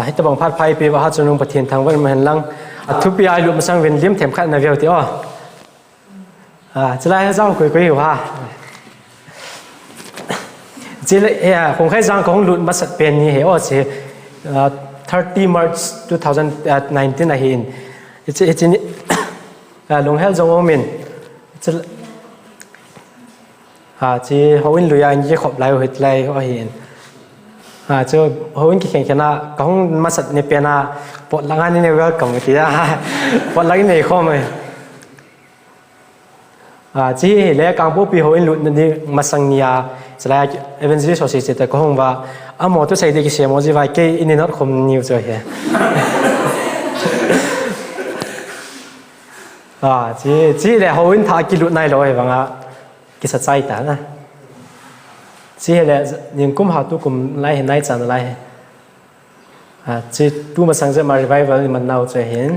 ให้ตะบังพัดไฟปีว่าจนุงปะเทียนทางวันมันลังทุบปีอายุมาสังเวียนเลี้ยมเถียมขัดนาเวลที่อ๋อจะไล่ให้เจ้าคุยอยู่ว่าจีเลยคงแค่จังของหลุดมาสักเป็นนี่เหรอสิ30 March 2019นะเห็นจีนี่ลงเฮลจงอมินจีเขาวินลุยอันยี่ขบไล่หัวไล่เขาเห็นเจ้าเขาวินกี่แข่งกันนะของมาสักเนี่ยเป็นนะปวดหลังอันนี้เนี่ยก็กำลังที่ปวดหลังนี่ข้อมือจีเลยการพูดปีเขาวินลุดนี่มาสังเนียจะได้เอเวนซ์ที่สุดสิแต่ก็คงว่าหมอตัวใส่เด็กเสียหมอจีว่าเกย์อินเดียนคมนิวส์เหรอจีเลยเขาวินท่ากิลุดในเลยบางอ่ะกิจใจแต่นะจีเลยยังกุมหาตุกุมไล่เห็นไล่จันไล่จีดูมาสังเกตมา revival มันน่าจะเห็น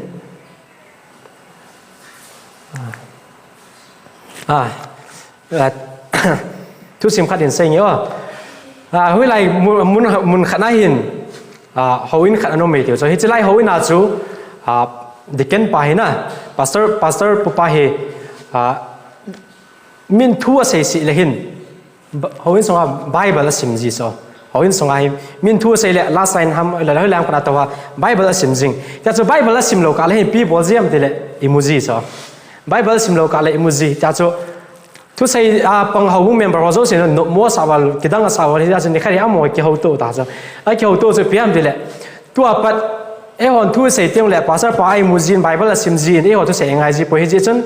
ทุกสิ่งขัดเห็นสิ่งนี้ว่าเฮ้ยไล่มุนขัดน่าเห็นเขาวินขัดอนุเมติวจะเห็นจะไล่เขาวินอาจูเด็กเก่งไปนะพาสเตอร์ปุ๊บไปมินทั่วเสียสิเลยเห็นเขาวินส่งว่าไบเบิลสิมจีโซเขาวินส่งว่ามินทั่วเสียเลย last line ทำแล้วแรงขนาดว่าไบเบิลสิมจริงแต่จะไบเบิลสิมโลกาเลยพี่บอกเยี่ยมทีเลยอิมูจีโซไบเบิลสิมโลกาเลยอิมูจีแต่จะทุกสิ่งปังเขาบุ้งเมมเบอร์ว่าจะเสียนมัวสาวกิดังสาวที่จะนี่แค่นี้มั่วกี่เขาโตแต่จะกี่เขาโตจะเพี้ยนทีเลยตัวปัดคนทุกสิ่งที่เราเลยภาษาพาอิมูจีไบเบิลสิมจีคนทุกสิ่งยังไงจีพอเห็นจน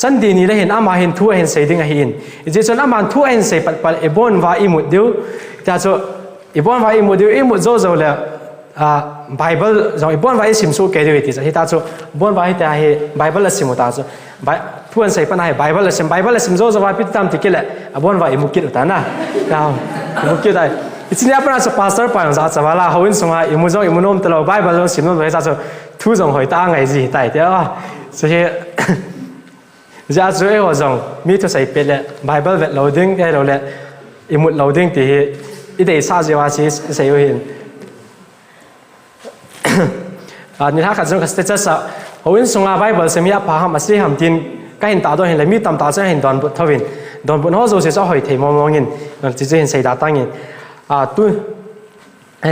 สันดีนี่เลยเห็นอามาเห็นทั่วเห็นสิ่งที่เห็นจนอามาทั่วเห็นสิ่งปัดบอนว่าอิมุดเดียวแต่จะบอนว่าอิมุดเดียวอิมุดโจ้เลยไบเบิลจะบอนว่าสิมสู้เกลียวที่จะที่แต่จะบอนว่าที่แต่ไบเบิลสิมแต่จะทั่วสิ่งปัญหาไบเบิลสิมโจ้จะว่าพิจารณาที่เกลียวบอนว่าอิมุกิดแต่นะเราอิมุกิดได้ทีนี้ปัญหาจะพาสเตอร์ไปอย่างจะว่าเราเขาวินส่งมาอิมุโจ้อิมุโนมตลอดไบเบิลสิมโน้มไปจะทุกส่งหอยตั้งไงสิแต่เดี๋ยวจะจะช่วยว่าจังมีทุกสิ่งเป็นเลยไบเบิลเวทโหลดดิ้งได้เราเลยอิมุดโหลดดิ้งที่อีเดย์ซาจิวาชิสเสียหินนี่ถ้าขัดจังกับสเตจัสเขาวินส่งมาไบเบิลเสมีอาภาหมาสิหามทินก็เห็นตาตัวเห็นเลยมีตามตาจะเห็นดอนบุตรทวินดอนบุตรเขาจะเสียจะหอยเทมองเงินจะเห็นใส่ดาตั้งเงินตัว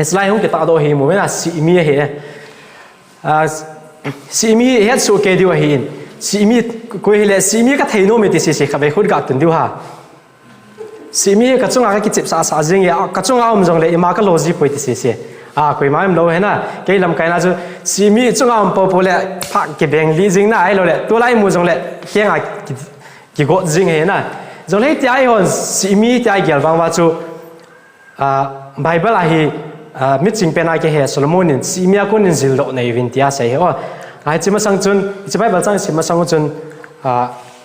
สไลด์ของกิตาตัวเห็นหมู่ไม่น่าสีมีเหรสีมีเหตุสุเกดิวเห็นสีมีคุยเลยสีมีก็เทโนเมติสิขับไปขุดกัดตุนดิวฮะสีมีก็จงอากิจสาจิงเนี่ยก็จงอาอมจงเลยมาก็โลจิปุยติสิคุยมาไม่รู้เห็นนะแกลำไก่น่าจะสีมีจงอาอมปอปเลยพักเก็บแบงลีจิงน่ะไอ้เราเลยตัวไล่มูจงเลยเขียงกี่กดจิงเห็นนะจงเลยที่ไอ้คนสีมีที่ไอ้เกี่ยวกับว่าจูไบเบิลอะไรมิจิงเป็นอะไรเหรอโซโลมอนินสีมีคนนินจิลโลในวินที่อาศัยเหรอไอ้ที่มาสังจุนที่ไปบัลจังที่มาสังจุน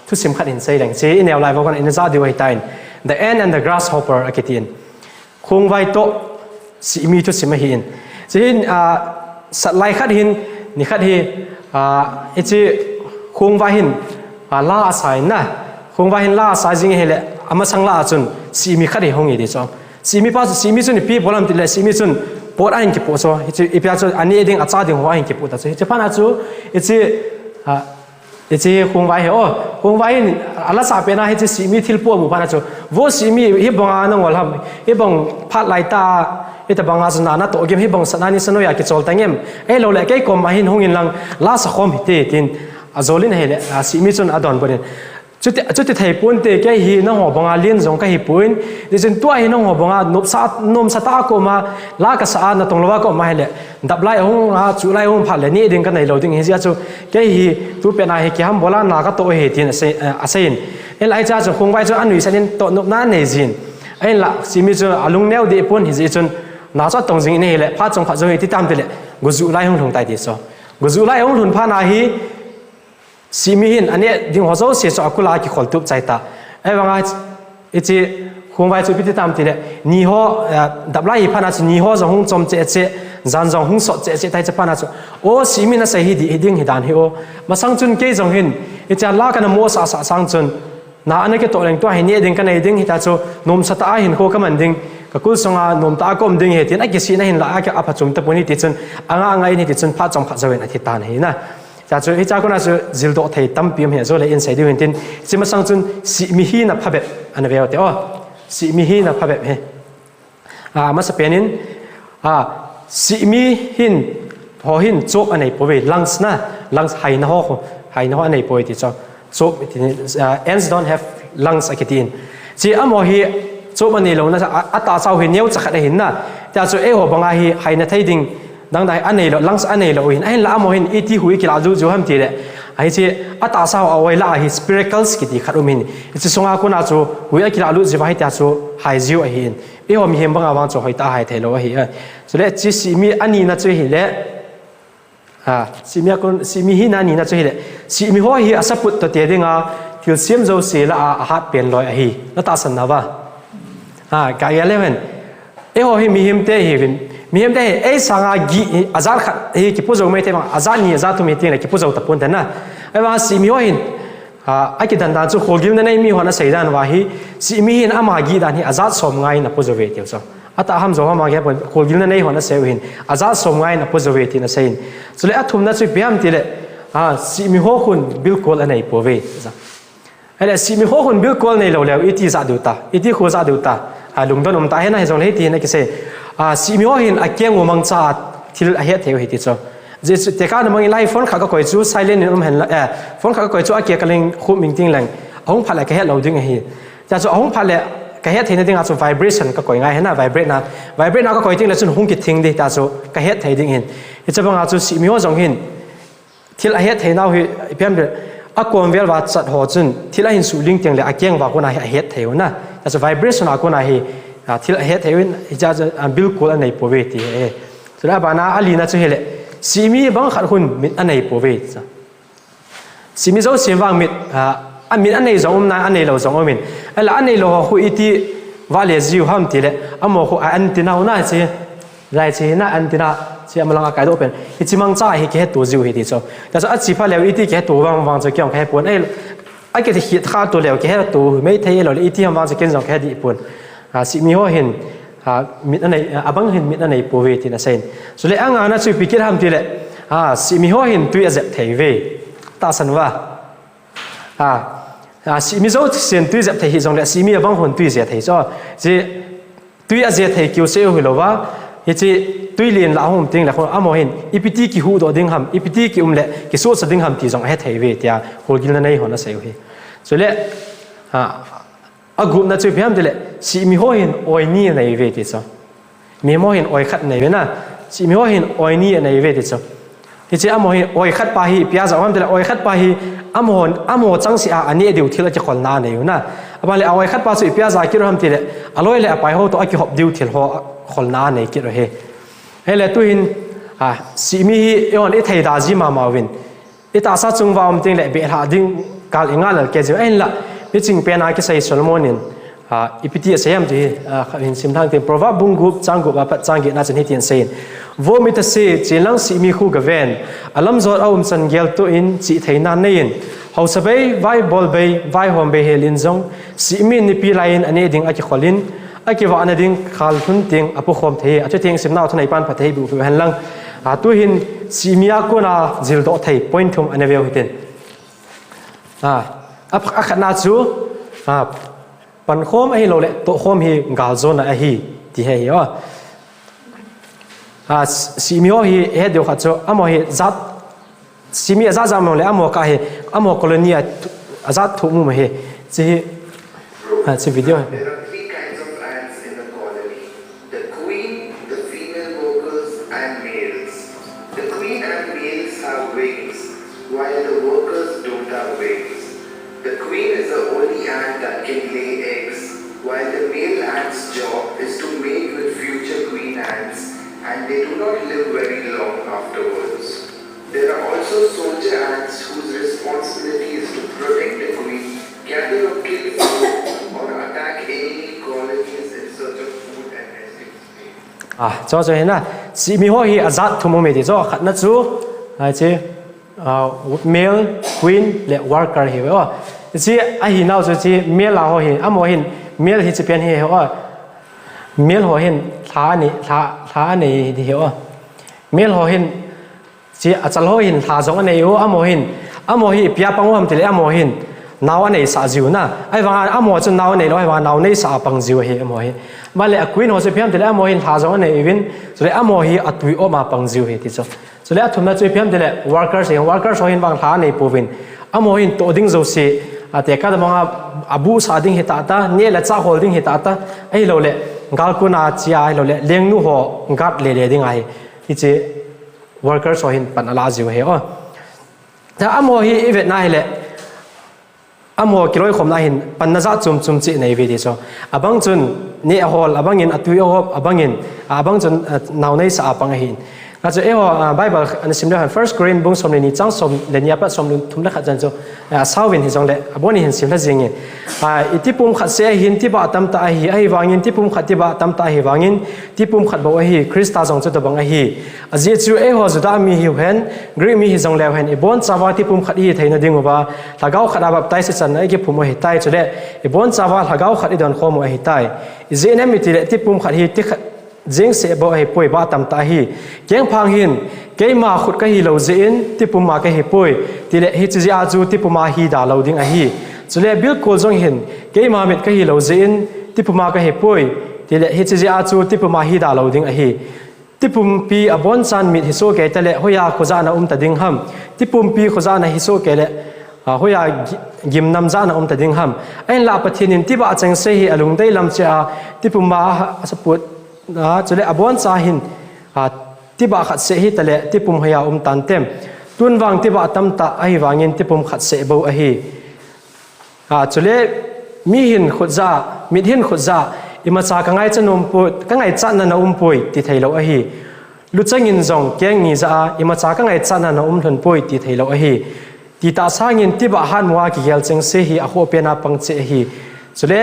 ทุกสิ่งขัดเห็นใส่แรงที่ในเอาไลฟ์บอกกันอินซาดีไว้ตาย the ant and the grasshopper อะไรที่นี่คงไว้โตสีมีทุกสิ่งมาเห็นที่สัตว์ไล่ขัดเห็นนี่ขัดเห็นไอ้ที่คงไว้เห็นล่าสายนะคงไว้เห็นล่าสายจริงเหรออามาสังล่าจุนสีมีขัดเห็นหงอย่างเดียวสีมีป้าสีมีจุนพี่พลัมติเลยสีมีจุนปวดอะไรกี่ปวดซ้ออีพีอาจูอันนี้เองอาจารย์ดึงหัวอะไรกี่ปวดแต่ที่พันอาจูที่คงไว้เหรอคงไว้อะไรสับเป็นอะไรที่สีมีทิลปัวบุพันอาจูว่าสีมีฮิบังอันนั้นว่าทำฮิบังพัดไล่ตาฮิตบังอาจนานะตัวเกมฮิบังสนานิสโนอยากกิจโจลตังเอ็มเราเลยแค่กลมมาหินหงอินลังลาสคอมฮิตตินอาโจลินเฮเลสีมีจนอดอนบริเวณจุดที่ปุ่นเตะแค่หินน้องหัวบังอาเลียนจงแค่หิปุ่นดิฉันตัวหินน้องหัวบังอานุมสตาก็มาลากษาณตรงละว่าก็มาให้เลยดับไล่หงจุไล่หงผ่านเลยนี่เองกันในเราดึงเฮียจูแค่หิตัวเป็นอะไรที่ฮัมโบราณนาก็ตัวเหตุนี่อาศัยเอ็นไล่จ้าจูคงไว้จูอันนี้สันนิษฐานนุบนั่นเองจินเอ็นละสิมีจูอลุงเนวดีปุ่นหิจูน่าจะตรงจริงนี่เลยพัดจงพัดจงที่ตามเตะกุจุไล่หงลงใต้ที่โซกุจุไล่หงลุนผ่านอะไรสีมีหินอันนี้ดึงหัวโซ่เสียจอกุลากี่คนตุบใจตาไอ้บางอาอีจีคงไว้จุดพิธีตามทีเลยนี่หัวดับไล่พันอาจนี่หัวจะหงจอมเจ๊เจ๊จันจงหงสดเจ๊เจ๊ไทยจะพันอาจโอ้สีมีน่าใส่หิดีดิ้งหิดานหิโอมาสังจุนเกยจงหินอีจีลากันมัวสังจุนน่าอันนี้ก็ตัวเองตัวหินนี่ดิ้งกันไอ้ดิ้งหิตาจูนมสตาหินโคก็มันดิ้ง ka kul songa nom ta kom ding he tin a ki si na hin la a ka apa chum ta puni ti chun anga ni ti chun pha chong pha zawen a thi ta nei na cha chu hi cha ko na chu zil do thei tam pim he zo le in sai di hin tin chima sang chun si mi hi na phabe an ve te o si mi hi na phabe he ma sa penin si mi hin ho hin chop anei po ve lungs na lungs hai na ho anei po ti cho chop ants don't have lungs akitin chi amo hi chop ani lo na ata chau hin neu chakha hin na ta chu e ho banga hi hai na thai ding dang dai anei lo lungs anei lo hin ai la amo hin iti hui ki la ju ham ti le ai chi ata sao awai la hi spiracles ki ti kharum hin chi songa ko na chu hui ki la lu ji vai ta chu hai jiu a hin e ho mi hem banga wang chu hoi ta hai thelo hi so le chi si mi ani na chu hi le si mi hi na ni na chu hi le si mi ho hi asaput to te dinga thil siam zo se la a hat pen loi a hi na ta san na ba ka ya leven e ho hi mi him te hi vin mi him te e sanga gi azar khat hi ki pu zo me te ma azar ni azar tu me te ki pu zo ta pun ta na ai wa si mi ho hin a ki dan da chu khol gim na nei mi ho na sei dan wa hi si mi hin ama gi dan hi azar som ngai na pu zo ve te so ata ham zo ma ge khol gim na nei ho na sei hin azar som ngai na pu zo ve ti na sein so le athum na chu biam ti le si mi ho khun bil kol anei po ve ai si mi ho khun bil kol nei lo le iti za du ta iti khu za du ta lung don ta he na he zong le ti na ki se si mi ho hin a keng wo mang cha thil a he theu hi ti cho je te ka na mang lai phone kha ka koi chu silent in hen la phone kha ka koi chu a ke ka leng khu ming ting lang ahong phala ka he lo ding hi cha chu ahong phale ka he thein ding a chu vibration ka koi ngai he na vibrate na ka koi ting la chun hung ki thing di ta chu ka he thei ding hin hi cha bang a chu si mi ho zong hin thil a he thei nau hi piam de a kom vel wa chat ho chun thil a hin su ling teng le a keng wa ko na he theu na ta chu vibration a ko na hi thil a he theuin hi cha bilkul anei po ve ti e so la bana ali na chu hele si mi bang khat hun mit anei po ve cha si mi zo sim wang mit mit anei zong na anei lo zong min ala anei lo hu iti wa le jiu ham ti le amo hu antina na che lai che na antina che amalang ka do pen hi chimang cha hi ke tu jiu hi ti cho ta cha chi pha le iti ke tu wang cho kyang khai pon ai ke hi kha tu le ke tu mei thei lo iti ham wang che ken jong ke di pon si mi ho hin mit anei abang hin mit anei po ve ti na sein so le anga na chu pikir ham ti le si mi ho hin tu azep thei ve ta san wa si mi zo sen tu azep thei hi jong le si mi abang hon tu je thei cho ji tu azep thei kyu se hu lo wa hi chi tu lin la hom ting la khon amo hin ipiti ki hu do ding ham ipiti ki le ki so sa ding ham ti jong he thei ve tia hol gil na nei hon na sei hi so le a group na chu biam dile si mi ho hin oi ni nei ve ti cho mi mo hin oi khat nei ve na si mi ho hin oi ni nei ve ti cho hi chi amo hin oi khat pa hi pia za ham dile oi khat pa hi amo chang si a ani diu thil ki khol na nei na aba le oi khat pa chu pia za ki ro ham ti le aloi le apai ho to a ki hop diu thil ho khol na nei ki ro he hele tu hin si mi hi on e thei da ji ma win e ta sa chung wa om ting le be ha ding kal inga la ke je en la mi ching pe na ki sai solomonin ipiti asem ji in sim thang te proverb bung gup chang gup apa chang gi na chen hi tian sein vo mi ta se chilang si mi khu ga ven alam zor aum chan gel to in chi theina nein hau sabai vai bol bei vai hom be helin zong si mi ni pi lain ane ding a ki kholin a ki wa ana ding khal thun ting apu khom the a che ting sim naw thanai pan pathei bu han lang tu hin si mia ko na zil do thei point thum ane veu hitin a khana chu pan khom ai lo le to khom hi gal zona a hi ti he yo si mi ho hi he de kha chu amo hi zat si mi za za mo le amo ka hi amo colonia azat thu mu he chi video while the workers don't have wings. The queen is the only ant that can lay eggs, while the male ant's job is to mate with future queen ants, and they do not live very long afterwards. There are also soldier ants whose responsibility is to protect the queen, gather or kill food, or attack enemy colonies in search of food and nesting space. cho na si mi ho hi azat thumu me ti cho khat na chu che male queen le worker hi wa chi a hi naw chu chi male la ho hi amo hin male hi chi pen hi ho เมลหัวเห็นท้านี่ที่เหรอเมลหัวเห็นจีอาจารย์หัวเห็นท้าสองอันนี้อโมหินพิยาปังวามติเลอโมหินนาวอันนี้สาจิวนะไอ้ฟังอโมจนนาวอันนี้แล้วไอ้ฟังนาวนี้สาปังจิวเฮอโมหินมาเลยควีนหัวสิพิยามติเลอโมหินท้าสองอันนี้วินสุดเลยอโมหิอัตุยออกมาปังจิวเฮติโซสุดเลยทุนนั้นจุยพิยามติเล workers หัวเห็นฟังท้านี่ปูวินอโมหินตัวดิ้งโจซีแต่ก็จะมองอาบูสาดิ้งเหตุตาเนี่ยละจ้าโฮลดิ้งเหตุตาไอ้เราเลยกาลกุนาจีไอ้เราเลยเลี้ยงนู่หัวกัดเลี้ยดิ้งไอ้ที่เจ workers หัวเห็นปันอะไรจิวเฮอ๋อแต่อโมหิอีเวทน่าเลยอโมกิโลยคมน่าเห็นปันน่าจะจุ่มจีในวิดีโอบังจุนเนี่ยฮอลบังเงินตุยฮอบังเงินบังจุนนาวในสาปังเห็นก็จะไบเบิลอันนี้สิมเดียวกัน First Corinthians บุ้งสมนี่จังสมเดียนี้ปัจสมทุ่มละขัดจันโจสาววินที่จงเล่บนนี้เห็นสิมละจริงอิที่ปุ่มขัดเสียหินที่บ่ตั้มตาหีไอ้วางินที่ปุ่มขัดที่บ่ตั้มตาหีวางินที่ปุ่มขัดบ่หีคริสต์จงจุดบังหีอาเจียจูหัวจุดามีหิวเห็นกรีมีหิจงเล่เห็นบนสาวที่ปุ่มขัดหีไทยนั่นดิ่งว่าถ้าเขาขัดแบบไตสิสันไอ้เก็บปุ่มหีไตจุดเล่บนสาวถ้าเขาขัดอีดอนข้อมือหีไตเจนมีที่เล่ที่ปุ่มขัดหีที่จิงเสบไอ้ป่วยบ้าตำตาฮีเก่งพังหินเก่งมาขุดก็ฮีเราจีนที่ปุ่มมาก็ฮีป่วยที่เละฮิจิอาจูที่ปุ่มมาฮีด่าเราดิ้งไอฮีจุดเละบิลกูจงหินเก่งมาเม็ดก็ฮีเราจีนที่ปุ่มมาก็ฮีป่วยที่เละฮิจิอาจูที่ปุ่มมาฮีด่าเราดิ้งไอฮีที่ปุ่มปีอบอนซันมิดฮิโซเกตเละหอยาขจานะตะดิ้งห้ำที่ปุ่มปีขจานะฮิโซเกเละหอยายิมนำจานะตะดิ้งห้ำไอ้ลาปะทินินที่บ้าจังเสียอลุงได้ลำเจ้าที่ปุ่มมาสปุดจุดเละอบวนสาหินที่บ่าขัดเสียหิตเละที่ปุ่มหยาตันเต็มตุนวังที่บ่าตั้มตาไอวางินที่ปุ่มขัดเสียบ่อหีจุดเละมีหินขุดจ่ามีหินขุดจ่าอิมาจากกังไงจะนมปุยกังไงจันนันปุยที่ไทยเราอหีลุจังินจงเก่งนี่จ่าอิมาจากกังไงจันนันหนุนปุยที่ไทยเราอหีที่ตาสางินที่บ่าหันว่ากิเกลเจงเสียหีอโคเปียนาปังเสียหีจุดเละ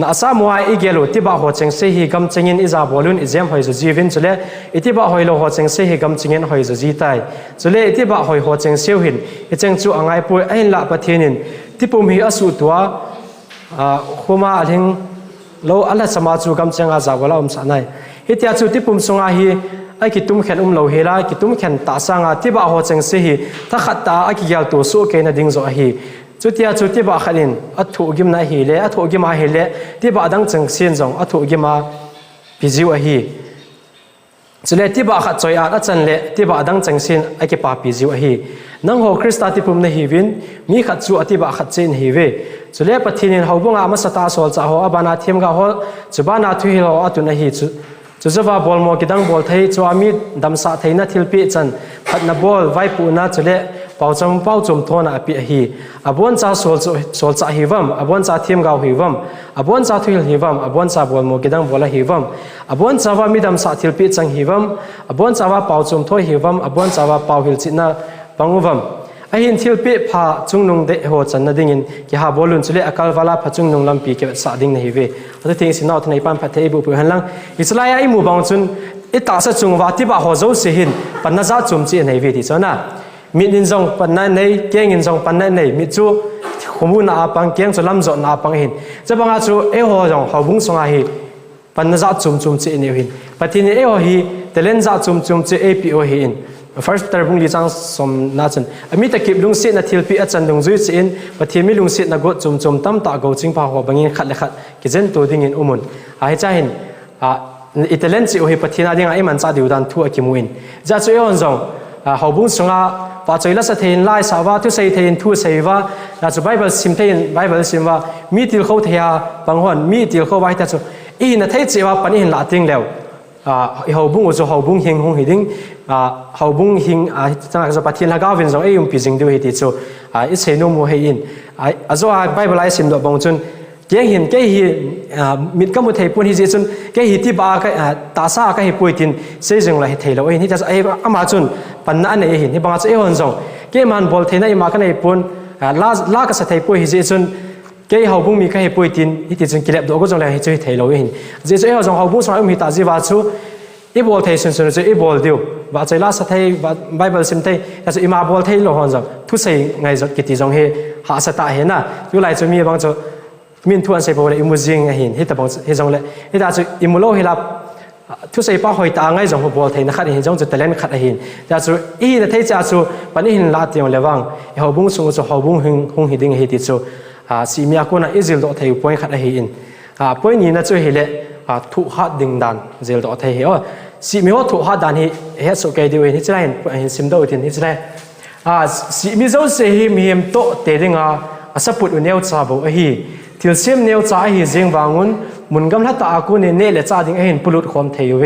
น่าสามว่าอีเกลูที่บ่าวหัวเจงเสียกำเจงินอิจาบอลุนอิเจมหอยจุจีวินจุเล่ที่บ่าวหอยโลหัวเจงเสียกำเจงินหอยจุจีไตจุเล่ที่บ่าวหอยหัวเจงเสียวหินอิเจงจูอ่างไอปุยไอ้ละปะเทนินที่ปุ่มฮีอสุตัวขุมาอันหิงโลอัลละสมาจูกำเจงอาจาวลาสานายฮิตยาจูที่ปุ่มสงอาฮีไอ้กิตุมเข็นโลเฮลากิตุมเข็นตาสังอาที่บ่าวหัวเจงเสียถ้าขัดตาไอ้กิยาตัวสู้เกนดิ่งโซอาฮีจุดที่บ่าขัดินอัฐุกิมนาฮีเล่อัฐุกิมาฮีเล่ที่บ่าดังจังเสียนจงอัฐุกิมาพิจิวะฮีจุดเล่ที่บ่าขัดจอยอาจันเล่ที่บ่าดังจังเสียนไอเก็บปาพิจิวะฮีนังโฮคริสต์ที่ปุ่มนาฮีวินมีขัดจูที่บ่าขัดเจนฮีเวจุดเล่ปฏินินเขาบุงอามาสตาโซลจ้าหัวบานาเทียมกาหัวจุบ้านาทุยเราอัตุนาฮีจุดว่าบอลโมกิดังบอลไทยจูอามีดำสะไทยนัทิลปีจันพัดนาบอลไว้ปูนาจุดเล่เป้าจมทอนอภิฮีอบวนจ่าโซลจ่าฮิวัมอบวนจ่าเทียมกาวฮิวัมอบวนจ่าทุยฮิวัมอบวนจ่าบอลโมกิดังบอลฮิวัมอบวนจ่าว่ามีดำสะทิลปีจังฮิวัมอบวนจ่าว่าเป้าจมทอยฮิวัมอบวนจ่าว่าเป้าฮิลจินาปังวัมไอหินทิลปีพาจุงนงเดหัวจันนดิ่งินกิฮาบอลุนจุเลอคัลวาลาพาจุงนงลำปีเก็บสะดิ่งในฮิเวอันที่สิ่งนั้นในปันพัทเทบุปุหันลังอิสราเอลไอหมู่บังจุนอิตาสจุงว่าที่บ่าหัวโจสิหินปันนาซาจุมจีในฮิเวที่ส่วนน่ะมิดินจงปันนั่นในเก่งอินจงปันนั่นในมิจูขมุนอาปังเก่งจะลำจอนาปังหินจะบังอาจูหัวจงเขาบุ้งสงอาหิปันนาซาจุมจีในหินปฏินี้หัวหิเตเลนซาจุมจีพีโอหิน first ตระบุงลีจังสมนาจันมีตะกิบลุงเสียนทิลปีอาจารย์ลุงจุยจีนปฏิมีลุงเสียนกดจุมตั้มตาโกจิงพาหัวบังหินขัดเลยขัดกิจเจนตัวดิ่งอุมุนหายใจหินอิตาเลียนจีโอหิปฏินาดิ่งไอ้มันซาดิวดันทั่วกิมุอินจะช่วยอ่อนจงเขาบุ้งสงอาปัจจัยละสะเทนไล่สาวะทุเสยเทนทุเสยวะน่าจะไบเบิลซิมเทนไบเบิลซิมว่ามีติลเขาเทียบางวันมีติลเขาไว้แต่จู่อีน่ะเทจิว่าปันอินลาติงแล้วเขาบุ้งอุจเขาบุ้งหิงหงหิดิงเขาบุ้งหิงจังหวะจะปฏิลักษณ์วินจงไอ้ยุมพิจิงดูเหตุจู่อิเซนุมูเฮียนอาจจะไบเบิลไล่ซิมดอกบางจุนเกี่ยงหินเกี่ยหิมิดก็มุดเหตุปุ่นฮิจิจุนเกี่ยหิที่บ้าตาซาก็เหตุปุ่นทินเสียจงเลยเหตุเราเองที่จะไอ้อามาจุนปันนั่นเองเห็นที่บางจะเอวันจงเกี่ยมันบอลเทน่ามากันไอ้ปุ่นลากษัตริย์ปุ่นฮิจิจุนเกี่ยเขาบุ้งมีก็เหตุปุ่นทินฮิจิจุนกิเลสตัวก็จงเลยเหตุเหตุเราเองจะเอวันจงเขาบุ้งสมัยมีตาจีวาชูอีบอลเทสุนสุนจะอีบอลเดียวว่าจะลากษัตริย์ไบเบิลซิมเทแต่จะอีมาบอลเทโลหันจงทุกสิ่งไงจงกิติจงเหหาสตาเห็นนะอยู่ไหนจะมีบางจะ มินทวนเซโบเลยอิมูจิงเหินฮิตบังฮิจงเลยฮิตาจูอิมูโลฮิลับทุกสิ่งป้าหอยตาไงจงหัวบอลไทยนักหินจงจุดตะเลนขัดหินจะจูอีนั่นไทยจะจูปันหินลาดยังเลวังหัวบุ้งสูงจูหัวบุ้งหงหิดิงหิติจูสีมีอากุนะอิจิลโตไทยป่วยขัดหินป่วยนี้นั่นจูเฮเลทุกหัดดิ่งดันจิลโตไทยสีมีว่าทุกหัดดันฮิเฮสุกเกดิวฮิจไรหินซิมโดอินฮิจไรสีมีเจ้าเสียมีหิมโตเตดิงสับปุตอุเนียวซาบุฮิทิลเซมเนียวจ้าฮิเจงบาnguนมุนกำลังตากูเนี่ยเลจ้าดิ้งเห็นปุลุดความเทียวเว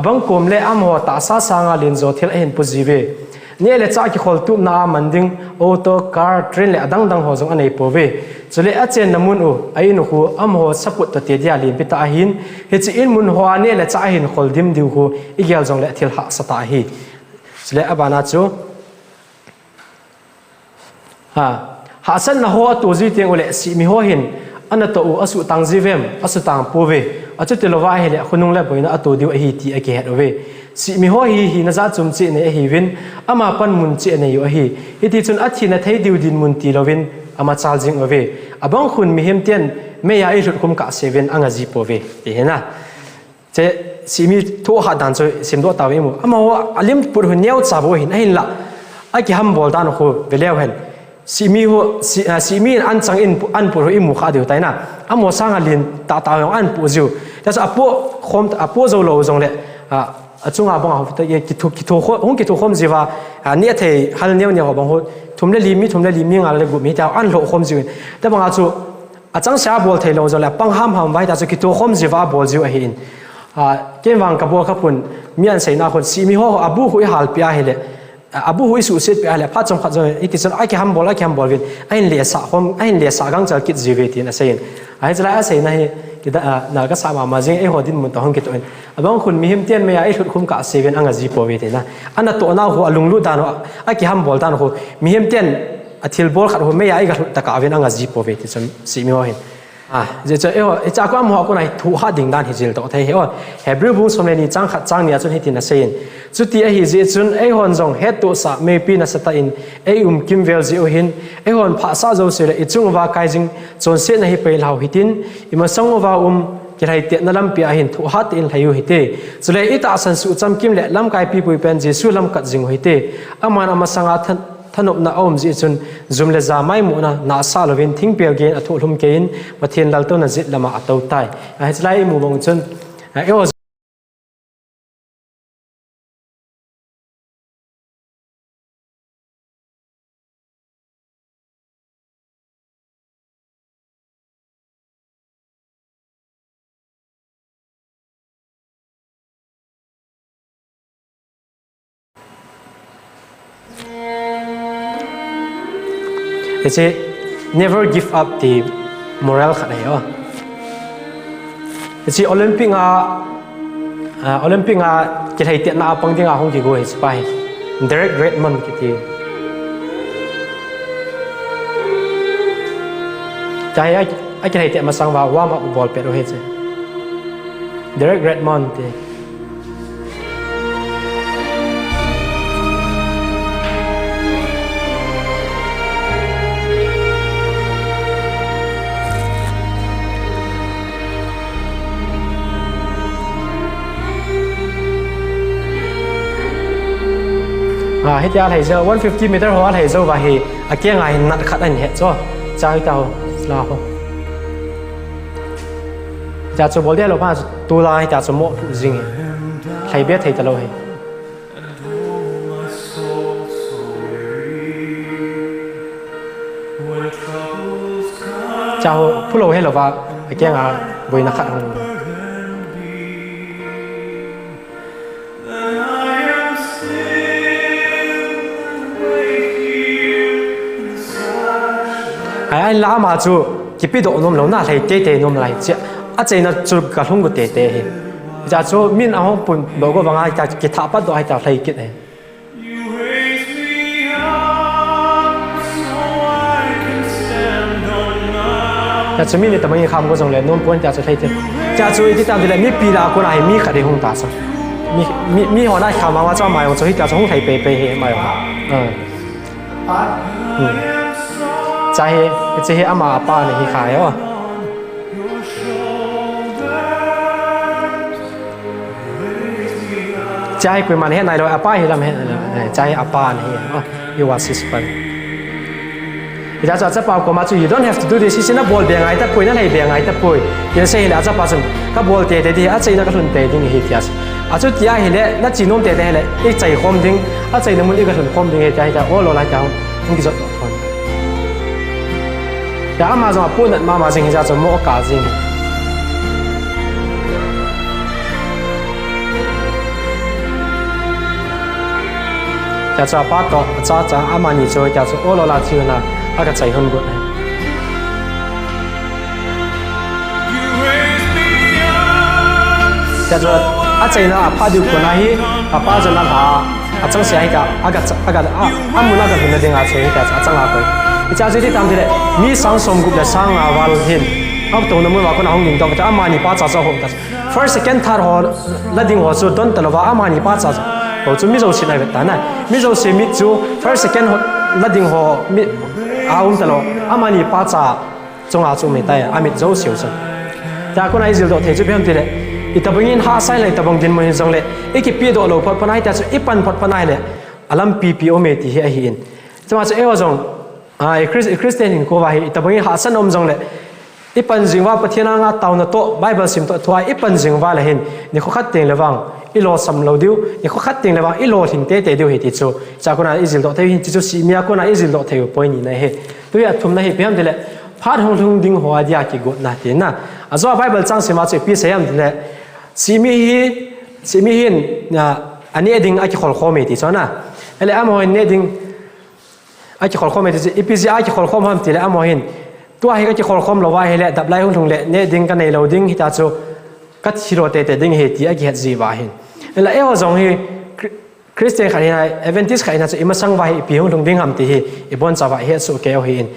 บังกุมเลอมหัวตาซาสางาลินโจทิลเห็นปุจิเวเนี่ยเลจ้ากิขอลตุนามันดิ้งออโต้คาร์เทรนเลดังหัวจงอันไหนปเวจุเลอาเจนน้ำมุนไอ้หนูหัวอมหัวสับปุตตัวเตียลินพิตาหินเฮจิอินมุนหัวเนี่ยเลจ้าเห็นขอลดิมดิวหัวอีเกลจงเลทิลหักสตาฮีจุเลอบานาจูหาสันนะหัวตัวจีเตียงอุเลสิมีหัวเห็นอันนั้นตัวอสุตังจีเวมอสุตังปูเวอจุดที่เราว่าเห็นคนนุ่งเล็บไปนะตัวเดียวฮีตีเกเหรอเวสิมีหัวฮีน่าจะจุ่มจีเนี่ยฮีวินอามาปันมุนจีเนี่ยอยู่ฮีที่จนอัฐินะที่ดิวดินมุนตีเราวินอามาชาลจิงเวบังคุณมีเห็นเตียนไม่อยากให้หลุดคุ้มกะเซเว่นอังจีปูเวเห็นนะเจสิมีทั่วหัดดันจอยสิมตัวตาวิมุอามาว่าอลิมปุถุเนียวจับเห็นเห็นละไอ้กี่ฮัมบอลดานโคเวลียวเห็นสีมีอันจังอินอันปุโรอิมุขาเดียวแต่น่ะอามอสังหลินตาอย่างอันปุจิวแต่สอปุคมปุโจโลจงเลยจุงอาบังเขาแต่กิทุคมจีว่าเนี่ยเทฮันเนี่ยเขาบังเขาทุ่มเลลิมีงานเลยกุมีแต่อันโลคมจิวแต่บังอาจูจังเสียบอลเทโลจงเลยปังห้ามไว้แต่จุกิทุคมจีว่าบอลจิวเห็นเกมวังกับบัวขับปุ่นมีอันเสียนาคนสีมีหัวอบูหุยฮัลปีอาเฮเลอาบูหุยสุเสตไปอะไรพัดจงอีกทีส่วนไอ้แค่ฮัมบอลวินไอ้เลี้ยสากังจะคิดจีเวทีนะเสียนไอ้จะไล่เสียนะที่น่าก็สามารถมาจริงไอ้หัวดินมุนต้องคิดตัวเองบางคนมีหิมเตียนไม่ไอ้ชุดคุ้มกะเซเว่นอังกฤษพอเวทีนะอันนั้นตัวน่าหัวลุงลุดานไอ้แค่ฮัมบอลดานหัวมีหิมเตียนทิลบอลขัดหัวไม่ไอ้ก็ตะกาเวนอังกฤษพอเวทีส่วนสีมีหัวเห็นจะจากความหัวคนไหนถูกหัดดิ่งด้านหิจิลตัวไทยเหรอเฮบรูบุสมัยนี้จังเนี่ยจนหิตินะเซนจุดที่หิจิจนไอ้คนจงเฮตุสะไม่ปีนัสตาอินไอ้กิมเวลจิโอหินไอ้คนภาษาโจเสเลยจุงว่าใครจงจนเสียนะฮิไปเหล่าหิตินอิมาสังว่ากิริยเตนั่นลำปีอาหินถูกหัดอินให้อยู่หิตจุเลยอิตาสันสุจำกิมเละลำกายปีปุยเป็นเจสุลำกัดจิงหิตอามันอามาสังอาท่านอบนาอมจิจุนจุมเลจาไม่มุนะนาซาลวินทิ้งเปียกเกนอทุลุมเกนมาเทียนลัลตุนจิตละมาอัตโตไตไอ้จะไล่มุบงจุนเอวจะ never give up the moral ขัดเหรอจะโอลิมปิกกิจให้เตียนนาปังที่งาของกิโก้ให้สไปDerek Redmondกิจใจไอ้กิจให้เตียนมาสังว่ามาบอลเป็ดโอเฮจDerek Redmond hết giờ thầy giờ 150 meter hoa thầy giờ và he kia ngày nặn khát anh hết cho trái tàu là không giờ cho bố đeo là bao tu lai giờ cho mộ riêng thầy biết thầy tao hay chào phụ lô hay là vào kia ngày với nặn khát không anh lá mà chú cái bị độ nôm lâu na thầy tê nôm lại chứ à chơi nó chú cả không có tê giờ chú min ao không bún bao cái vàng ai giờ cái tháp bắt độ ai giờ thầy cái này giờ chú min thì tầm mấy khám có dòng lên nôm bún giờ chú thầy chứ giờ chú cái tầm thì lại mi pi là con này mi khát đi không ta sao mi họ đã khám mà cho mày họ chú giờ chú không thầy bê hệ mày họใจอามาป้าเนี่ยขายอ่ะ ใจคุยมันเห็นไหนเราอาป้าเห็นลำเห็นใจอาป้านี่you are sisterเดี๋ยวจะเป่าก็มาจู่ you don't have to do this สินะบอลเบียงไงแต่ปุยนั่นให้เบียงไงแต่ปุยยังเสียเลยอาจจะป่าส่วนก็บอลเตะเตะอาจจะนักลุ่นเตะดิ้งเฮียสอาจจะที่อาเห็นเลยนั่นจีนนเตะเตะเลยอีใจคมดิ้งอาจจะนั่นมันอีกลุ่นคมดิ้งเฮียจะโอ้โหหลายเจ้ามึงกี่จดคนแต่อามาจะมาพูดนั่นมาจริงจะจะโม่กาจริงจะป้าต่อจะอามานี่จะโอ้โหหลายเจ้านะอาก็ใจหุ่นกุดเลยจะอาใจนะพาดูคนนั้นอาป้าจะนั่งหาอาจังเสียให้กับอามุนักกันเป็นเรื่องอาใจให้กับอาจังอาไปอีจ้าจุดที่ทำที่เลยมีสังสมกุบและสังอาวาลเห็นเอาตัวนั้นว่าคนห้องหนึ่งต้องจะอามานี่ป้าจะหงกัน first second third หัวละดิ่งหัวจุดต้นตลอดว่าอามานี่ป้าจะหัวจุดมิโซชินอะไรแบบนั้นมิโซชิมิจู first second ละดิ่งหัวมิอาตลอดอามานี่ป้าจะจงอาจุไม่ได้อามิโซชิวสันแต่คนไหนจิลโดเทจุเพียงที่เลยอีตาบังอินหาใส่เลยตาบังดินมันจงเลยอีกปีโดโลพอดพนัยแต่อีปันพอดพนัยเลยอาลัมปีโอเมติเฮียหินจะมาจะเอวจงคริสเตียนหินกูว่าอีตาบังอินหาสันอมจงเลยอีปันจิงว่าประเทศนั้นงาตาวน์โตไบเบิลซิมโตทัวอีปันจิงว่าเลยเห็นนี่เขาคัดเตียงเลวังอีโลสัมโลดิวนี่เขาคัดเตียงเลวังอีโลหินเตะดิวเฮติจูจากคนนั้นอิจิลโตเทหินจิจูซีเมียคนนั้นอิจิลโตเทวปอยนี่นะเฮตัวอย่างทุ่มนะเฮเพียงเดลพาดหงทุ่งดิ่งหัวเดียกิกดนะเห็นนะอาจจะไบเบิลจังสิมาจะปีเสียมเดลซีมีหินนะอันนี้ดิ่งอากิขอลโคเมติจ้านะเอเลอามอยเนี่ยดิ่งอากิขอลโคเมติอีพีซีอากิขอลโคมham ติเลอามอยหินตัวให้อากิขอลโคมเราว่าให้เลดับไล่หุ่นทุ่งเลเนี่ยดิ่งกันในเราดิ่งที่ตาโจกัดชิโรเตดิ่งเหตุอากิเหตุจีว่าหินเอเลเอวจงให้คริสเตียนขันให้เอเวนติสขันให้จะอิมาสังว่าให้ปีหุ่นทุ่งดิ่งham ติให้อีบอนจะว่าเหตุสุเกลหิน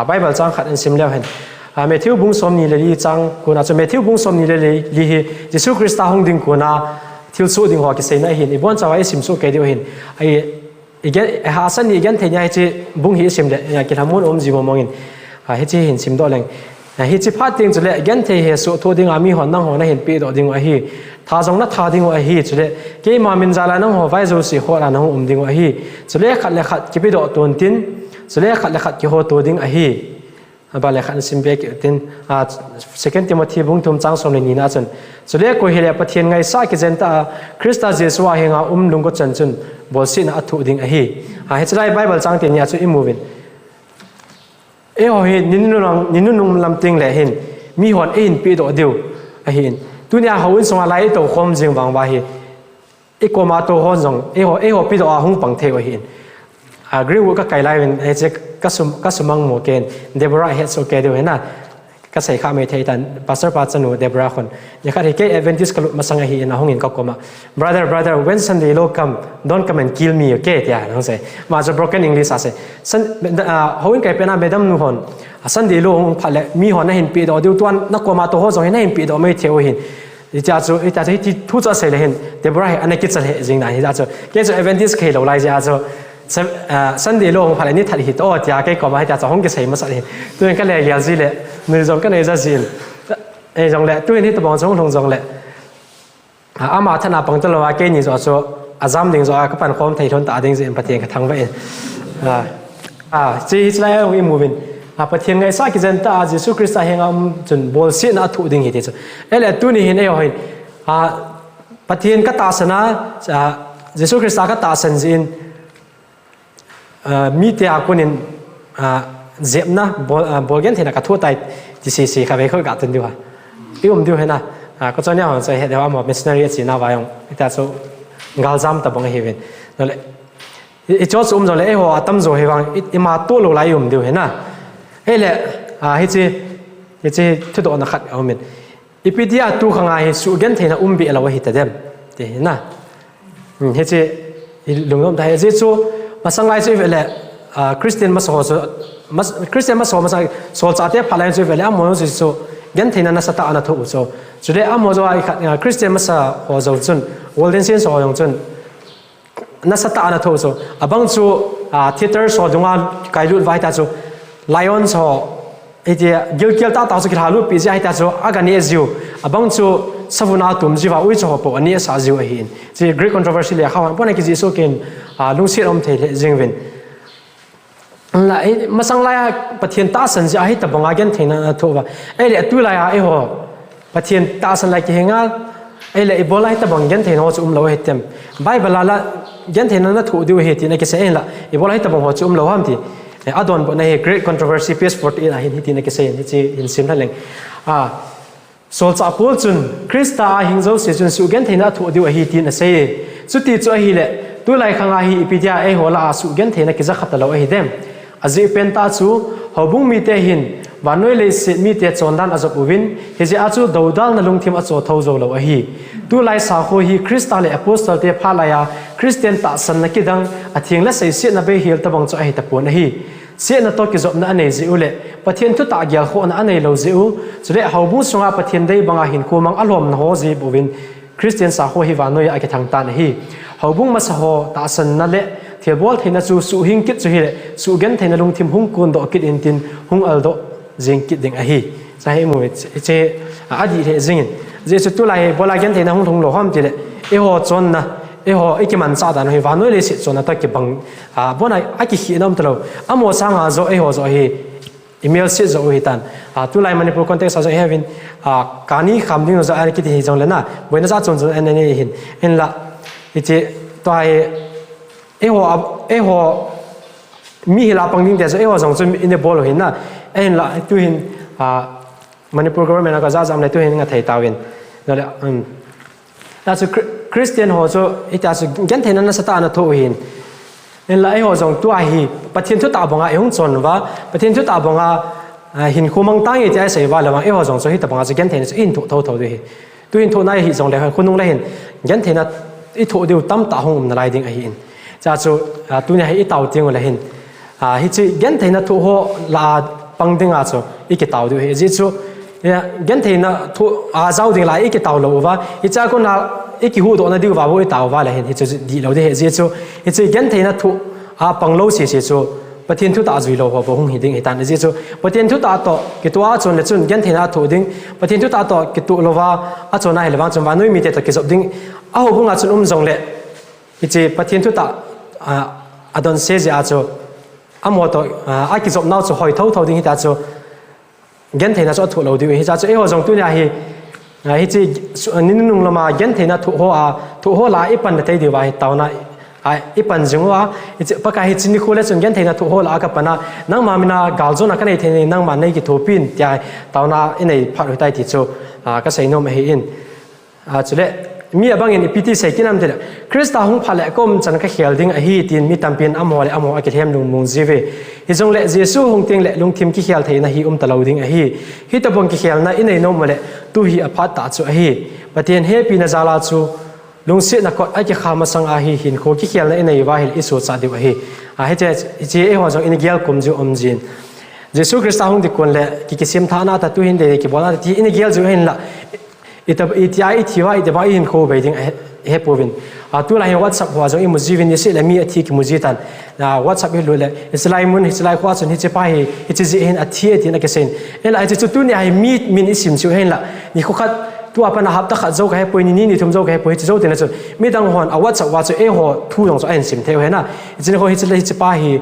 ไบเบิลจังขัดอันซิมเลวหินเมทิวบุงสมนี่เลยจังกูน่าจะเมทิวบุงสมนี่เลยลีเยซูคริสต์หงดิ่งกูน่าทิวสู้ดิ่งหัวกิเซน่าเห็นอีบอนจะว่าไอ้สิมสู้เกเดียวเห็นไอ้อีกหาสันนี่อีกเทียนยังไอ้จีบุงหิสิมเลยยังกินทำมุนอมจีบมองเห็นไอ้จีเห็นสิมตัวเองไอ้จีพัดดิ่งจุดเลยอีกเทียนเฮสู้ทั่วดิ่งอามีหัวนั่งหัวนั่งเห็นปีดดิ่งไอ้ท่าจงนัดท่าดิ่งไอ้จุดเลยเกี่ยมามินจาลานั่งหัวไว้จูสิหัวนั่งหัวดิ่งไอ้จุดเลยขัดเลยขัดกี่ปีดตัวตินจุดเลยขัดเลยขัดกี่หัวตัวดิ่งไอ้บาเลขันสิมเบกตินsecond Timothy บุ้งทุ่มจังสมนี่นะจนสุดท้ายก็เห็นประเทศไงสักเจนตาคริสต์เจสว่าเฮงาลุงก็จนบอสินอัตุดิ่งเฮ้เฮจะได้ไบเบิลจังเตียนยาจุอิมูวินเฮ้นินนุ่งลำติงเลยเห็นมีหัวเอ็นปีโดเดียวเห็นตัวนี้เขาอินสมาไลตัวคมจริงบางว่าเฮอีกมาตัวหัวจงเฮ้ปีโดอาหงปังเทวเห็นกรีวก็ไกลไล่เป็นเฮจะก็สมังโมเกนเดบราเฮสโอเคเดียวเห็นนะก็ใส่ข้าไม่เทียนพาสเตอร์ปาจนูเดบราคนยังคัดให้เกย์เอเวนติสก็มาสังเกตนะห้องอินก็กมา brother when Sunday low come don't come and kill me okay ที่อ่ะน้องเสมาจะ broken English อ่ะเสห้องอินไกลเป็นอะไรดัมนูฮอน Sunday low ห้องพัดเลยมีหอนนั่งเห็นปีดอเดียวตัวนักกมาตัวห้องส่งให้นั่งเห็นปีดอไม่เที่ยวเห็นจะที่ทุกจะใส่เลยเห็นเดบราอันนี้คิดจะเห็นจริงนะที่จะเกย์จะเอเวนติสเคเราไล่จะสันเดโลของพาเลนี่ทัดหิตโอ้ที่อาเกก็มาให้จะห้องเกษตรมาสักทีตัวเองก็เลยอยากสิเลยมือจงก็เลยจะสินจงเลยตัวเองที่ตัวบางจงลงจงเลยอามาธนาปังตลอดเกนี่จะ说อาจารย์ดิ่งจะก็เป็นความไทยทนตาดิ่งสิประเทศกระทั่งไปจีฮิตไลน์วิมูวินประเทศไงสักเจนตาเยซูคริสต์เฮงจนบอลสินอัตุดิ่งหิตจ้ะตัวนี้เห็นเห็นประเทศก็ตาสนะเยซูคริสต์ก็ตาสันจินมีเตียกุนินเจ็บนะบอลกันเห็นกับทั่วไตที่สี่ข้าไปเขากัดตันดีกว่าอีกดูเห็นนะก็จะเนี่ยผมจะเห็นว่าหมอมิสเนอรี่จีน่าไว้ยังแต่สุกาลซัมตะบังเฮวินนั่นแหละอีจอสุจงเลยหัวตั้มโจเฮวังอีมาตัวลงไหลดูเห็นนะเฮ้ยแหละเฮ้ยทุกตัวนักขัดเอามินอีพีที่ตัวข้างในสุกันเห็นบีเราเห็นแต่เดิมเห็นนะเฮ้ยลุงน้องแต่เฮ้ยจู่มาสังไลซ์ไปเลยคริสเตียนมาสอนคริสเตียนมาสอนมาสั่งสอนจากที่พาเลนซ์ไปเลยอ่ะมองจู่ยันที่นั่นสัตว์อันนั้นถูกจู่จุดนี้อ่ะมองจู่คริสเตียนมาสอนจู่วอลเดนเซียนสอนจู่นั่นสัตว์อันนั้นถูกจู่อ่ะบางจู่ทีเตอร์สอนตรงนั้นไกด์รูดไว้แต่จู่ไลออนสอนไอ้ที่เกี่ยวตาตาสุดที่หาลูกปีเสียให้แต่จู่อาการนี้จู่อ่ะบางจู่ savuna tum jiwa ui cho po ani sa jiu a hin chi great controversy le khawan pon ki ji so ken lung sit om the jingwin la masang la pathian ta san ja hi ta banga gen theina thowa ai le tu la ya ai ho pathian ta san la ki henga ai le ibola hi ta bang gen theina ho chu lo hetem bible la gen theina na thu diu he ti na ki se la ibola hi ta bang ho chu lo ham ti adon bo na he great controversy page 40 a hin ti na ki se ni chi in sim la leng sol cha pol chun krista hingzo se chun su gen theina thu diu hi ti na se chu ti chu hi le tu lai khanga hi ipidia ai ho la su gen theina ki za khat lo hi dem azi penta chu hobung mi te hin wanoi le se mi te chondan azop uwin heji achu dodal na lungthim acho thozo lo hi tu lai sa kho hi krista le apostle te phalaya christian ta san na kidang athing la sei se na be hil tabang cho hi ta pon hi se na to ki zop na ane ji ule pathian thu ta gyal kho na ane lo ji u chule hobung sunga pathian dei banga hin ko mang alom na ho ji bowin christian sa kho hi wanoi a ki thang ta na hi hobung ma sa ho ta san na le thiabol theina chu su hing kit chu hi su gen theina lung thim hung kun do kit in tin hung al do jing kit ding a hi sa he mu che adi he jing je chu tu lai bola gen theina hung thung lo ham ti le e ho chon na e ho e ki man cha da no hi wanoi le si chon na ta ki bang bona a ki hi nam tlo amo sa nga zo e ho zo hi email si zo hi tan tu lai manipur context sa zo havin kani kham ding zo ar ki ti jong le na boina za chon zo en ne hin en la ichi to ai eho mi hila pangding te so eho jong chu in the ball hin na en la tu hin manipur government ka za jam le tu hin nga thai tawin no le ta chu christian ho so ita chu gen theina na sata na tho hin en la eho jong tu a hi pathin thu ta bonga ehung chon wa pathin thu ta bonga hin khumang tang ye sai wa la eho jong so hi ta bonga chu gen theina chu in tho tho de hi tu hin tho na hi jong le khunung la hin gen theina i tho de tam ta hong na lai ding a hi in cha chu tu nya hi tau ting la hin hi chi gen theina thu ho la pangding a chu i ki tau du hi ji chu gen theina thu a zau ding la i ki tau lo wa i cha ko na i ki hu do na diu wa bo i tau wa la hin hi chu di lo de he ji chu hi chi gen theina thu a panglo si si chu pathin thu ta zui lo ho bo hung hi ding hi tan ji chu pathin thu ta to ki tu a chon le chun gen theina thu ding pathin thu ta to ki tu lo wa a chon na he le wang chon wa noi mi te to ki zop ding a ho bunga chun jong le hi chi pathin thu ta adon se ja cho amoto a ki zop nau cho hoi thau thau ding hi ta cho gen theina cho thu lo di hi cha cho e ho jong tu nya hi hi chi nin nung lama gen theina thu ho la ipan na te di wa hi taw na ipan jingwa hi pa ka hi chini khole chun gen theina thu ho la ka pana nang ma mina gal zo na ka nei thein nang ma nei ki thopin tia taw na inei phat hoi tai ti cho ka sei no ma hi in chule mi abang in pt sei kinam de krista hung phale kom chan ka khel ding a hi tin mi tampin amo le amo a ki hem lung mung jive hi jong le jesu hung ting le lung thim ki khel theina hi talo ding a hi ta bong ki khel na inei no mole tu hi aphat ta chu a hi patien he pi na zala chu lung se na ko a ki khama sang a hi hin ko ki khel na inei wa hil isu cha diu a hi che e ho jong in gel kum ju jin jesu krista hung di kon le ki sim tha na ta tu hin de ki bola ti in gel ju hin la iti thiwa ite ba in kho beiding he povin tu la whatsapp wa zo i mujivin yesi la mi athi ki mujitan na whatsapp hi lule islai mun islai khwa chun hi che pa hi chi ji hin athi ti na ke sen ela ai chu tu ni ai mi min isim chu hen la ni kho khat tu apa na hap ta khat zo ka he poin ni thum zo ka he poi chi zo te na chu mi dang hon a whatsapp wa chu e ho thu jong zo en sim the he na chi ho hi chi pa hi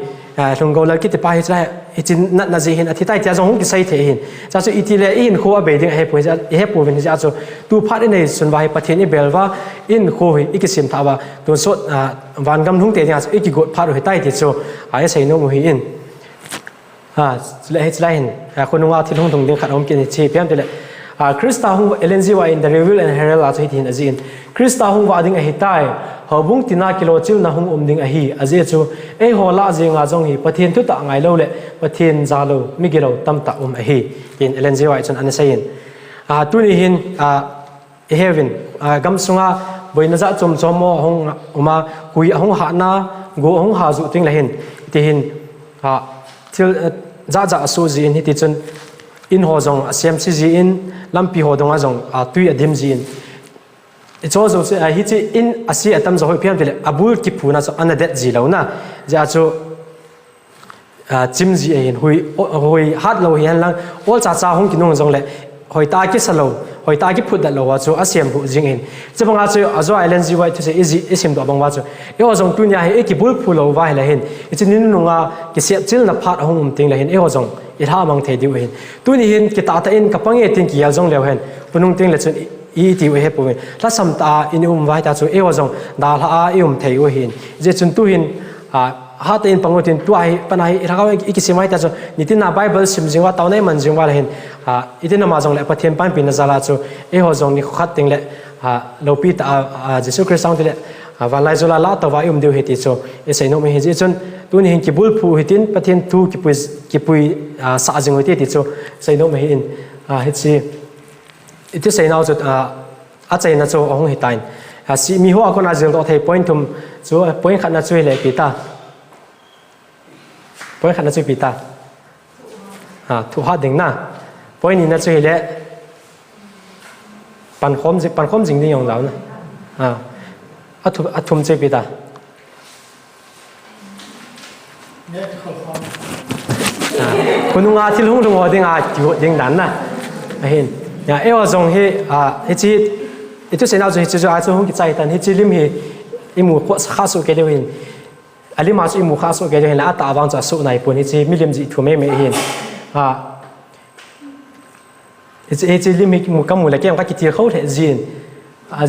lung go la ki te pa hi chai itin na ji hin athi tai tia jong ki sai the hin cha chu itile in kho a beiding he poi he povin ja chu tu phat nei sun wa hi pathen i belwa in kho hi ikisim tha wa tu so wan gam hung te nya chu iki go phat hi tai ti chu ai sei no mu hi in le he chlai hin khonunga thil hung thung ding khat om ki ni chi piam te le krista hung lng wa in the reveal and herald a hin azin krista hung wa ding a hi tai hobung tina kilo chil na hung ding a hi aje chu e ho la jinga jong hi pathen thu ta ngai lo le pathen za lo mi gelo tam ta a hi in lng wa chun an sayin tu ni hin heaven gam sunga boina za chom chomo hong uma kui hong ha na go hong ha zu ting la hin ti hin til za su ji in hi ti chun in ho jong asiam si ji in lampi ho donga jong tui adim ji in it's also hi chi in asi atam zo hoi piam tele abul ki phuna so anadet ji lo na ja chu chim ji in hui hat lo hian lang ol cha cha hong ki nong jong le hoi ta ki salo hoi ta ki phut da lo wa chu asiam hu jing in chawanga chu azo island ji wai these easy isim do bang wa chu e ho jong tunia he ki bul phu lo wa la hin ichin nunga ki siap chil na phat hong ting la hin e ho jong i tha mang the diu hin tuni hin ki ta ta in ka pang e ting ki yal jong lew hen punung ting la chun i ti we he pu la sam ta in vai ta chu e ho jong da la a thei we hin je chun tu hin ha ta in pangutin tu ai panai ragaw ikisimai ta chu nitin na bible sim jingwa taw nei man jingwa la hin itin ma jong le pathian pan pin na zala chu e ho jong ni khat ting le lo pi ta jesu christ sang le van lai zola la ta wa deu heti chu e sei no me he je chun tu ni hin ki bul phu hitin pathian tu ki pui sa jing ti chu sei no me in he chi iti sei nau chu a chei na chu ong hitain si mi ho akona jil do thei point tum chu point khat na chu le pi ta point khat na chu pi ta thu ha ding na point ni na chu le pan khom jing ni yong lao na athum che pi ta kununga thil hung lungo ding dan na hin ya e wa zong he he chi itu senau chu chu a chu hung ki chai tan he chi lim hi imu kha su ke lewin ali ma su imu kha su ke lewin la ta awang cha su nai pun he chi milim ji thu me hin he chi lim hi mu kam mu la kem ka ki ti khau the jin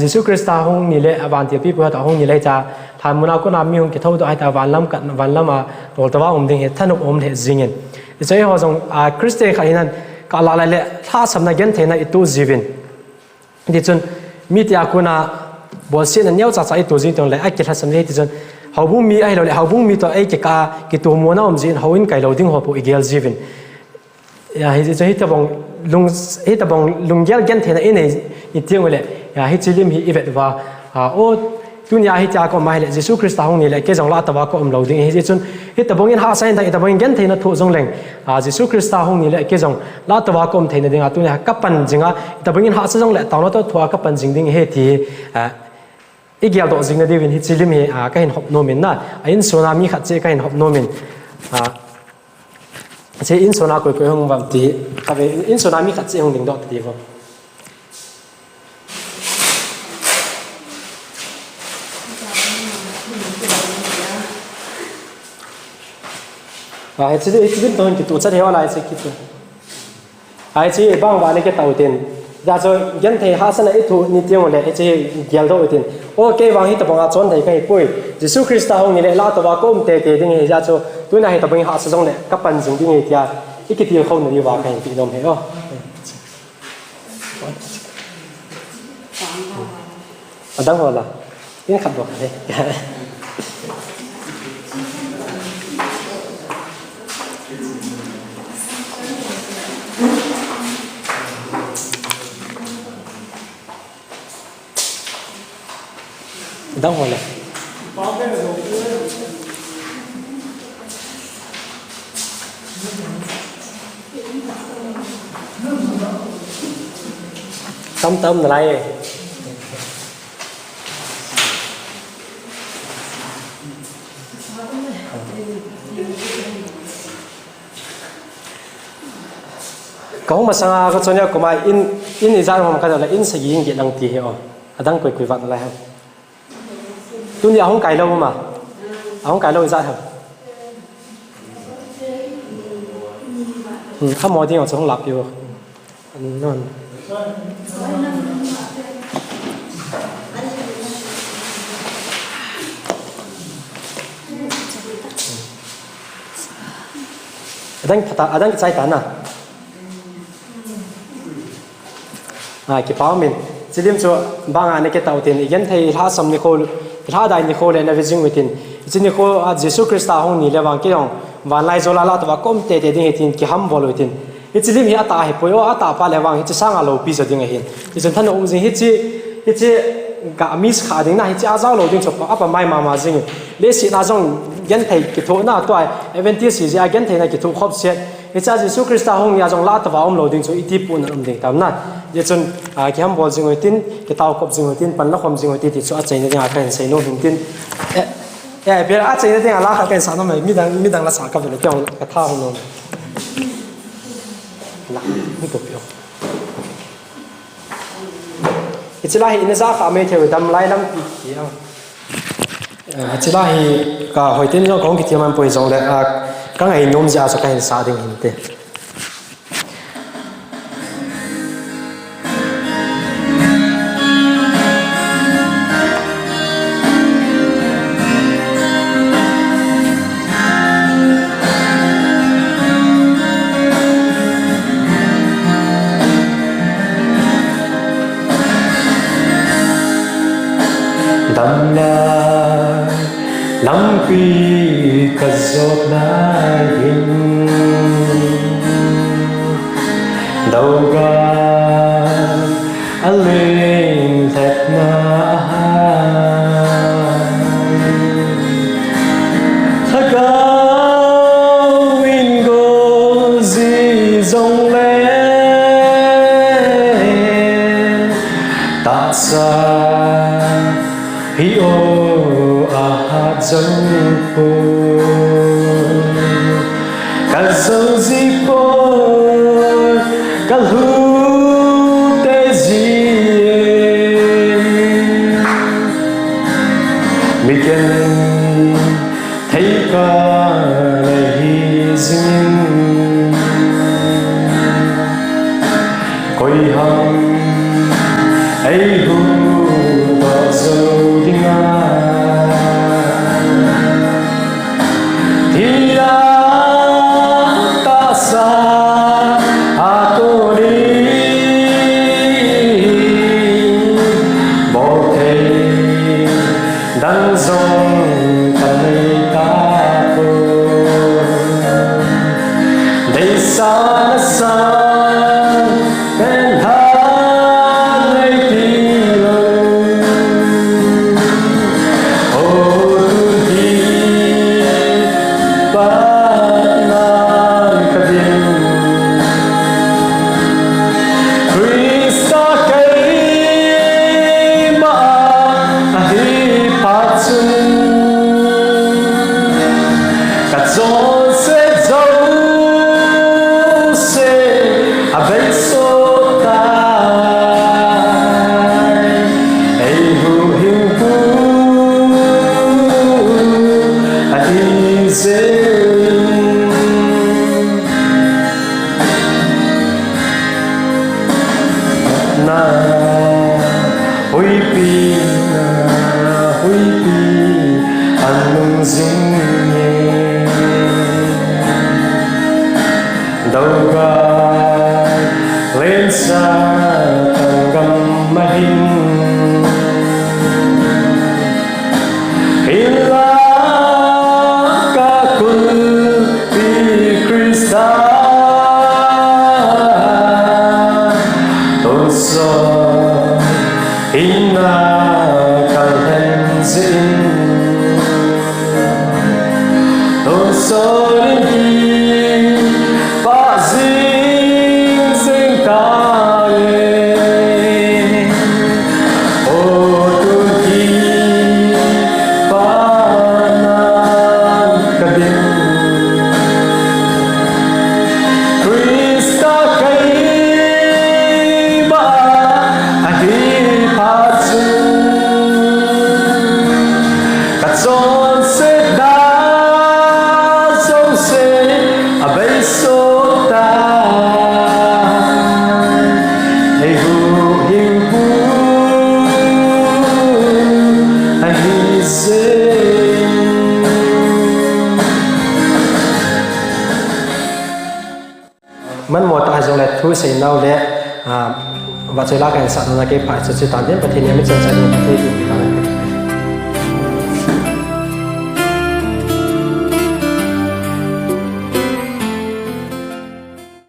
jesu christa hung ni le awan ti pi pu ta hung ni le cha than muna ko na mi hung ki thau do ai ta wan lam a rol ta wa ding he thanuk the jingen chei ho jong christe kha hinan ka la le tha samna gen thena itu jivin di chun mi tia kuna bol sin an yau cha cha itu jin tong le a ki tha sam le ti chun haubung mi ai lo le haubung mi to ai ki tu mo na jin hawin kai lo ding ho pu igel jivin ya hi je hi ta bong lung gel gen thena in ei tiang le ya hi chilim hi ivet wa o tunia hi cha ko mai le jesu christa hong ni le ke jong la ta wa ko lo ding hi chun hi ta bong in ha sain ta bong gen theina thu jong leng jesu christa hong ni le ke jong la ta wa ko theina ding tunia kapan jinga ta bong in ha sa jong le ta no to thua kapan jing ding he ti igial do jing na devin hi chilim hi ka hin hop no min na in sona mi khat che ka hin hop no min che in sona ko hong bam ti ka ve in sona mi khat che hong ding do ti ko ai chỉ biết tôi thì tụt sát theo lại sẽ kịp rồi ai chỉ bằng vào cái tàu tiền ra rồi dân thì họ sẽ lại thu ni tiêu lại chỉ giao thôi tiền ok bằng hết tập bằng chọn thì cái bui Jesus Christ hông ni lại la tập vào cũng tệ tệ tiếng ra cho tôi này tập bằng họ sử dụng lại các phần dùng tiếng thì ít cái tiền không được vào cái bị đồng hết không ở đâu rồi là cái khẩn đồ này đâu rồi này tâm là này có mà sang cái chỗ này của mày in ra mà cái là in sẽ gì cái đăng ký hiểu à đăng quỳ vặt lại không tôi đi không cài lâu mà không cài lâu ra hả không mọi tiếng ở chỗ không lặp vô non đang cái trái tán cái pháo mình chỉ điểm cho bang anh cái tàu tiền igen thấy ha sam Nicole ha đại Nicole là visiting with tin chỉ Nicole Jesus Christ hong ni lewang cái dong van lai zola la twa kom te te ding tin ki ham vol tin chỉ điểm hi ata hi poyo ata pa lewang hi sang alo pi so ding hin chỉ chân thân jing hi chi ga mis kha ding na hi cha zao lo ding chop apa mai ma jing le si na jong gen thei ki tho na toy event si ja gen thei na ki tho khop set hi cha Jesus Christ hong ya jong la twa lo ding so iti pun ding tam na ye chun ki ham bol jing tin ki taw kop jing tin pan la khom jing ti ti so a chain na kan sei no hin tin be a chain na la kha kan sa no mai mi dang la sa ka le kyong ka tha hong no la mi ko pyo chỉ là in ra cả mấy theo đam lai lắm thì chỉ là cả hồi tiên cho con cái mà bồi giống là các ngày nôm ra cho cái sao đình hình thế đam la lắm khi cả giọt na hình đâu ga lên thật na thắc cao in go gì dòng lẽ ta xa hi ô a dấu po cả dấu gì po cả hú tê gì mi cần thấy cả này duyên coi hằng ấy hú bao dấu đi ngangมันหมดอาจจะเลยทุกสิ่งเราเนี่ยว่าจะรักกันสัตว์นั่นก็ไปจะตามที่ประเทศนี้ไม่จะใช้ประเทศอื่น